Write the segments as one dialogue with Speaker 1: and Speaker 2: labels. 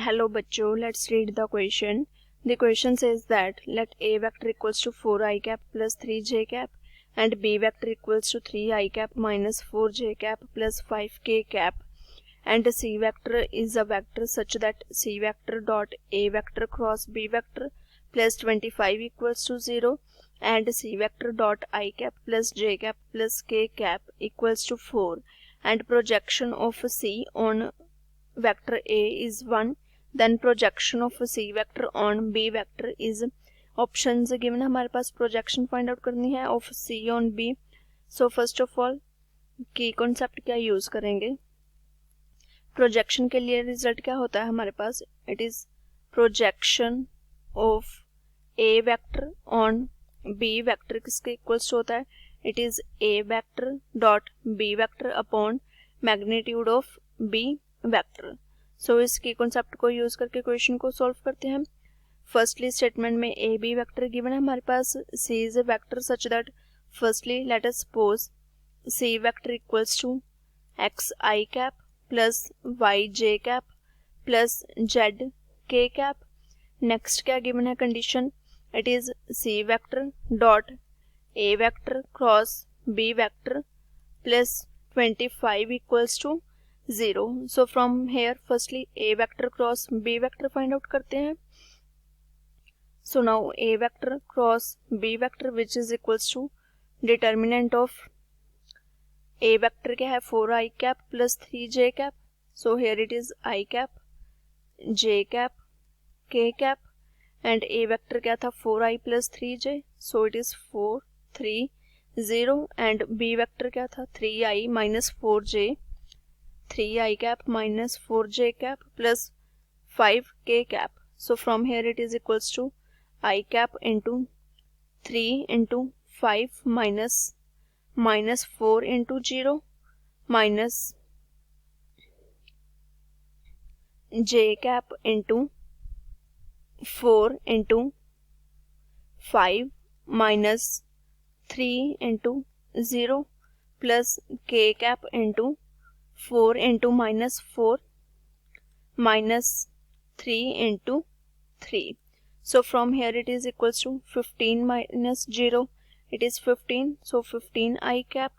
Speaker 1: Hello बच्चों, let's read the question. The question says that let A vector equals to 4i cap plus 3j cap and B vector equals to 3i cap minus 4j cap plus 5k cap and C vector is a vector such that C vector dot A vector cross B vector plus 25 equals to 0 and C vector dot I cap plus j cap plus k cap equals to 4 and projection of C on vector A is 1, then projection of C vector on B vector is options given. हमारे पास projection find out करनी है of C on B. So first of all की concept क्या use करेंगे. Projection के लिए result क्या होता है हमारे पास, it is projection of A vector on B vector किसके इक्वल्स होता है, it is A vector dot B vector upon magnitude of B vector. So इसके कॉन्सेप्ट को यूज करके क्वेश्चन को सॉल्व करते हैं. फर्स्टली स्टेटमेंट में ए बी वेक्टर गिवन है हमारे पास. C is a vector such that firstly let us suppose C vector equals to X I cap plus Y J cap plus Z के cap. Next क्या given है condition, it is C vector dot A vector cross B vector plus 25 equals to 0. So from here firstly A vector cross B vector find out करते हैं. So now A vector cross B vector which is equals to determinant of a vector क्या है 4i cap plus 3j cap. So here it is i cap j cap k cap and a vector क्या था 4i plus 3j. So it is 4 3 0 and b vector क्या था 3i minus 4j 3i cap minus 4j cap plus 5k cap. So from here it is equals to I cap into 3 into 5 minus 4 into 0 minus j cap into 4 into 5 minus 3 into 0 plus k cap into 4 into minus 4 minus 3 into 3. So from here it is equals to 15 minus 0, it is 15. So 15 I cap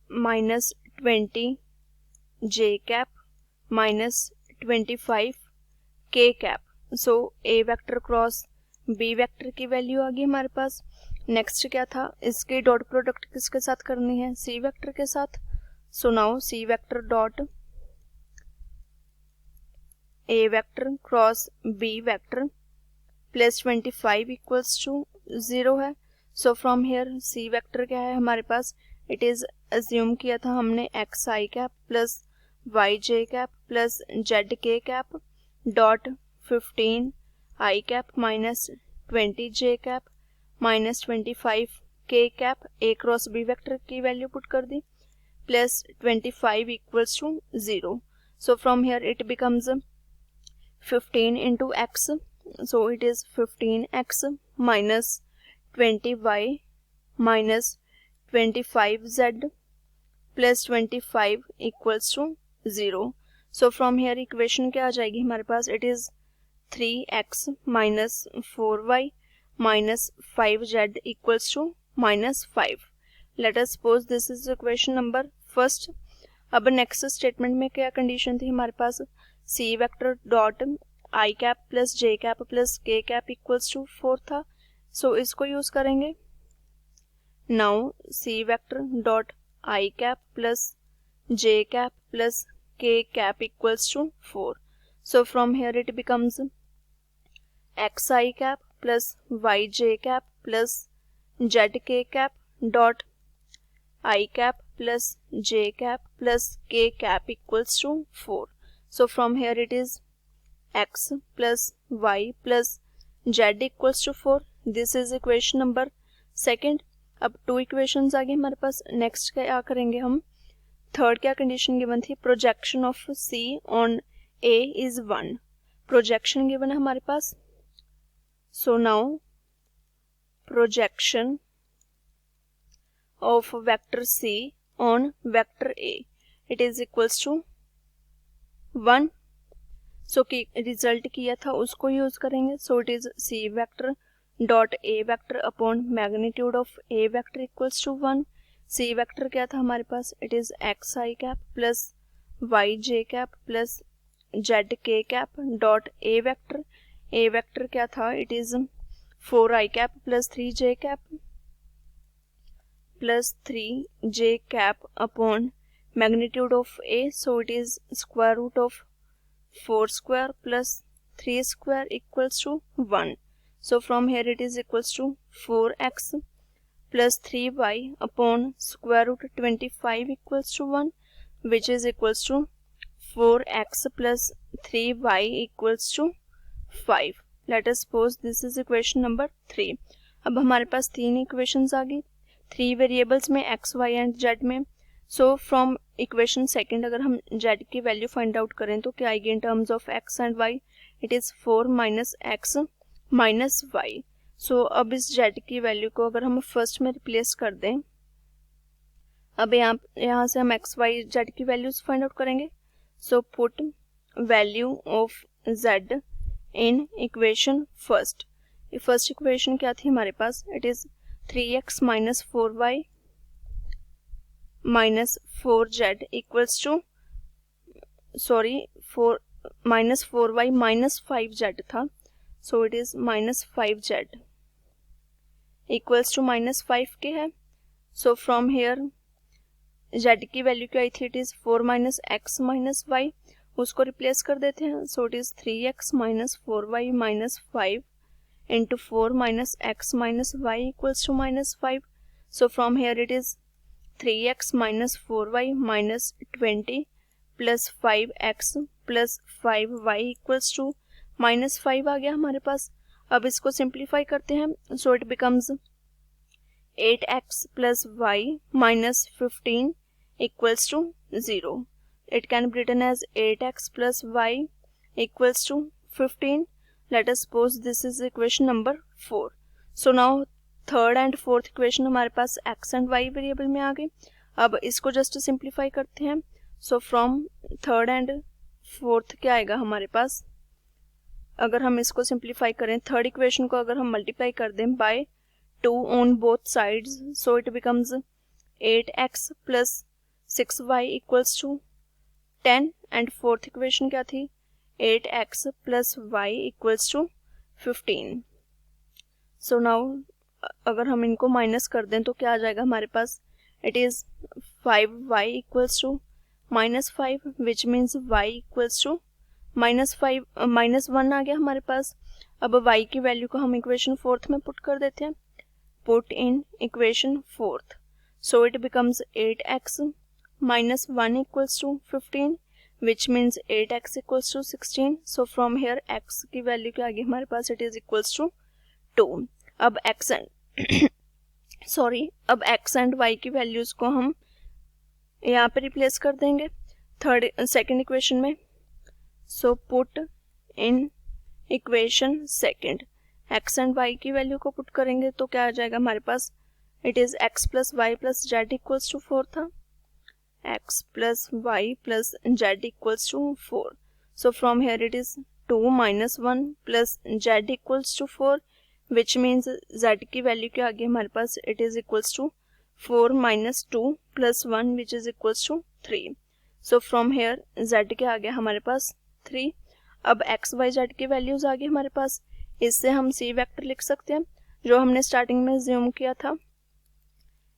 Speaker 1: minus 20 j cap minus 25 k cap. So A vector cross B vector की value आ गई हमारे पास. Next क्या था, इसकी dot product किसके साथ करनी है, C वेक्टर के साथ. So now C vector dot A vector cross B vector plus 25 equals to 0 है. So from here C vector क्या है हमारे पास, it is assume किया था हमने x I cap plus y j cap plus z k cap dot 15 I cap minus 20 j cap minus 25 k cap A cross B vector की value put कर दी plus 25 equals to 0. So from here it becomes 15 into x. So it is 15x minus 20y minus 25z plus 25 equals to 0. So from here equation क्या आ जाएगी हमारे पास, it is 3x minus 4y minus 5z equals to minus 5. Let us suppose this is equation number first. अब next statement में क्या condition थी हमारे पास, C vector dot I cap plus J cap plus K cap equals to 4 था. सो इसको use करेंगे. Now C vector dot I cap plus J cap plus K cap equals to 4. So from here it becomes x I cap plus y j cap plus z k cap dot I cap plus j cap plus k cap equals to 4. So from here it is x plus y plus z equals to 4. This is equation number second. अब 2 equations आ गए हमारे पास. Next क्या करेंगे हम, third क्या condition given थी, projection of C on A is 1. Projection given है हमारे पास. So now projection of vector C on vector A, it is equals to 1. So कि रिजल्ट किया था उसको यूज करेंगे. So it is C vector dot A vector upon magnitude of a vector equals to 1. C vector क्या था हमारे पास, it is x I cap plus Y J cap plus Z के कैप डॉट ए vector क्या था, it is 4i cap plus 3j cap plus 3j cap upon magnitude of a. So it is square root of 4 square plus 3 square equals to 1. So from here it is equals to 4x plus 3y upon square root 25 equals to 1, which is equals to 4x plus 3y equals to 5. Let us suppose this is equation number 3. अब हमारे पास तीन equations आ गई, 3 variables में x, y and z में. So from equation second अगर हम z की value find out करें तो क्या आएगी in terms of x and y, it is 4 minus x minus y. So अब इस z की वैल्यू को अगर हम फर्स्ट में रिप्लेस कर दें, अब यहाँ से हम x, y, z की वैल्यूज फाइंड आउट करेंगे. So put value of z in equation first. First equation क्या थी हमारे पास, it is 3x minus 4y minus 4z equals to minus 4y minus 5z था. So it is minus 5z equals to minus 5 के है. So from here z की value क्या आई थी, it is 4 minus x minus y, उसको replace कर देते हैं. So it is 3x minus 4y minus 5 into 4 minus x minus y equals to minus 5. So from here it is 3x minus 4y minus 20 plus 5x plus 5y equals to minus 5 आ गया हमारे पास. अब इसको simplify करते हैं. So it becomes 8x plus y minus 15 equals to 0. It can be written as 8x plus y equals to 15. Let us suppose this is equation number 4. So now third and fourth equation हमारे पास x and y variable में आ गई. अब इसको just simplify करते हैं. So from third and fourth क्या आएगा हमारे पास, अगर हम इसको सिंप्लीफाई करें, थर्ड इक्वेशन को अगर हम मल्टीप्लाई कर दें by 2 on both sides, so it becomes 8x plus 6y equals to 10. And fourth equation क्या थी, 8x plus y equals to 15. So now अगर हम इनको माइनस कर दें तो क्या आ जाएगा हमारे पास, it is 5y equals to minus 5, which means y equals to minus 1 आ गया हमारे पास. अब y की वैल्यू को हम इक्वेशन फोर्थ में पुट कर देते हैं. Put in equation fourth. So it becomes 8x minus 1 equals to 15, which means 8x equals to 16. So from here x की वैल्यू क्या आ गई हमारे पास, इट इज इक्वल्स टू 2. अब x एंड y की वैल्यूज को हम यहाँ पे रिप्लेस कर देंगे सेकेंड इक्वेशन में. So put in equation second, x and y की वैल्यू को पुट करेंगे तो क्या आ जाएगा हमारे पास, it is x plus y plus z equals to 4 था. x plus y plus z equals to 4. So from here it is 2 minus 1 plus z equals to 4, which means z की वैल्यू क्या आ गई हमारे पास, it is equals to 4 minus 2 plus 1 which is equals to 3. So from here z क्या आ गया हमारे पास 3. अब x y z की वैल्यूज आ गई हमारे पास. इससे हम c वेक्टर लिख सकते हैं जो हमने स्टार्टिंग में ज्यूम किया था.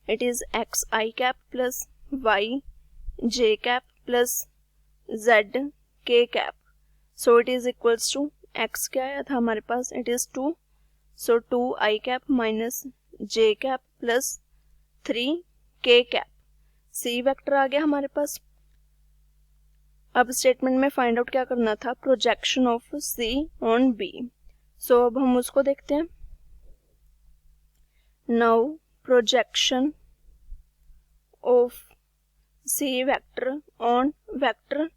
Speaker 1: It is x i cap plus y j cap plus z k cap. So it is equals to x क्या आया था हमारे पास, इट इज 2. सो 2i cap minus j cap plus 3k cap. c vector आ गया हमारे पास. अब स्टेटमेंट में फाइंड आउट क्या करना था, projection of c on b. सो अब हम उसको देखते हैं. Now projection of c vector on vector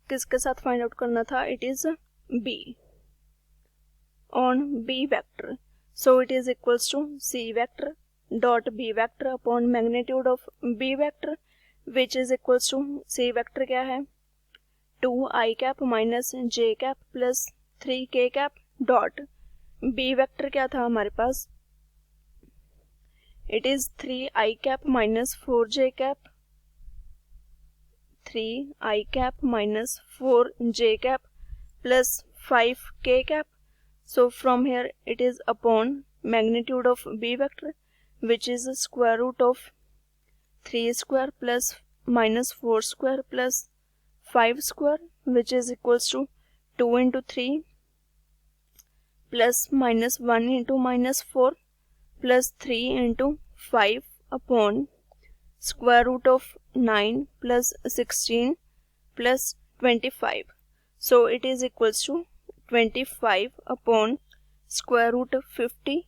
Speaker 1: किसके साथ फाइंड आउट करना था, it is b on b vector. So it is equals to c vector dot b vector upon magnitude of b vector, which is equals to c vector क्या है 2 I cap minus j cap plus 3 k cap dot b vector क्या था हमारे पास, it is 3 I cap minus 4 j cap, 3 I cap minus 4 j cap plus 5 k cap. So from here it is upon magnitude of b vector, which is the square root of 3 square plus minus 4 square plus 5 square, which is equals to 2 into 3 plus minus 1 into minus 4 plus 3 into 5 upon square root of 9 plus 16 plus 25. So it is equals to 25 upon square root of 50.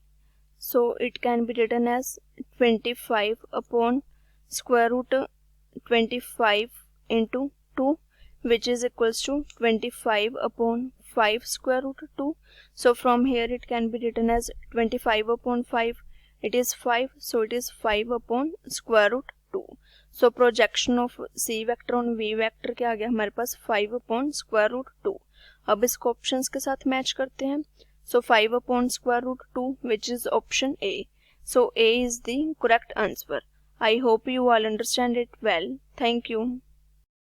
Speaker 1: So it can be written as 25 upon square root 25 into 2, which is equals to 25 upon 5 square root 2. So from here it can be written as 25 upon 5, it is 5, so it is 5 upon square root 2. So projection of c vector on v vector क्या आ गया हमारे पास 5 upon square root 2. अब इसको options के साथ match करते हैं. So 5 upon square root 2, which is option A. So A is the correct answer. I hope you all understand it well. Thank you.